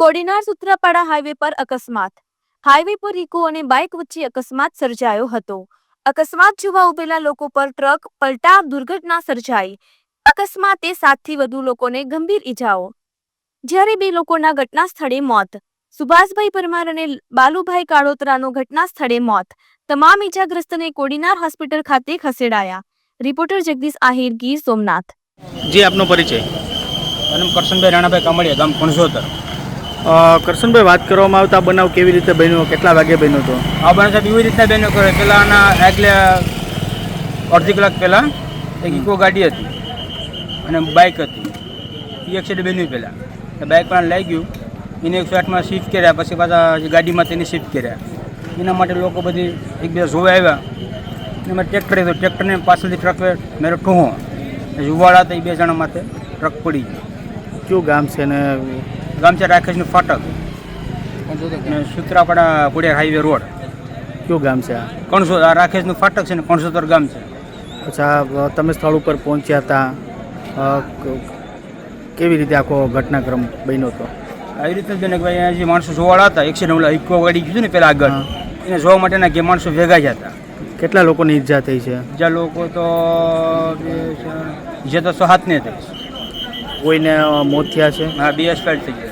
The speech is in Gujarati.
કોડીનાર સૂત્રાપાડા હાઈવે પર અકસ્માત. હાઈવે પર ઇકો અને બાઇક વચ્ચે અકસ્માત સર્જાયો હતો. અકસ્માત જોવા ઉભેલા લોકો પર ટ્રક પલટા દુર્ઘટના સર્જાઈ. અકસ્માતે 7 થી વધુ લોકોને ગંભીર ઈજાઓ, જ્યારે 2 લોકોના ઘટના સ્થળે મોત. સુભાષભાઈ પરમાર અને બાલુભાઈ કાળોતરાનું ઘટના સ્થળે મોત. તમામ ઈજાગ્રસ્તને કોડીનાર હોસ્પિટલ ખાતે ખસેડાયા. રિપોર્ટર જગદીશ આહિર, ગીર સોમનાથ. જી, આપનો પરિચય? અને કરશનભાઈ રાણાભાઈ કામડિયા, ગામ કણસોતર. કરશનભાઈ, વાત કરવામાં આવતા બનાવ કેવી રીતે બન્યો, કેટલા વાગે બન્યો હતો? આ બનાવ સાહેબ એવી રીતના બેનો કરે. પહેલાંના આગલે અડધી કલાક પહેલાં એક ઇકો ગાડી હતી અને બાઇક હતી. એ એક્સિડન્ટ બન્યું પહેલાં. બાઇક પણ લઈ ગયું, એને 108માં શિફ્ટ કર્યા, પછી પાછા ગાડીમાં તેને શિફ્ટ કર્યા. એના માટે લોકો બધી એકબીજા જોવા આવ્યા. એમાં ટ્રેક્ટર હતો, ટ્રેક્ટરને પાછળથી ટ્રક મેરો ઠોહો જુવાળા હતા. એ 2 જણા માથે ટ્રક પડી ગયું. કયું ગામ છે ને? ગામ છે રાકેશનું ફાટક અને સૂત્રાપાડા કુડિયાર હાઈવે રોડ. કયું ગામ છે આ? કણસો. આ રાકેશનું ફાટક છે ને કણસોતર ગામ છે. અચ્છા, તમે સ્થળ ઉપર પહોંચ્યા હતા, કેવી રીતે આખો ઘટનાક્રમ બન્યો હતો? આવી રીતે જ બને કે ભાઈ અહીંયા જે માણસો જોવાળા હતા, એક્સિડન્ટ ઓલા ઇકો ગાડી કીધું ને પહેલાં આગળ, એને જોવા માટેના કે માણસો ભેગા જ હતા. કેટલા લોકોની ઈજા થઈ છે? બીજા લોકો તો જે તો 7 ને થઈ. કોઈને મોત થયા છે? હા, 2 એક્સપાયર થઈ ગયા.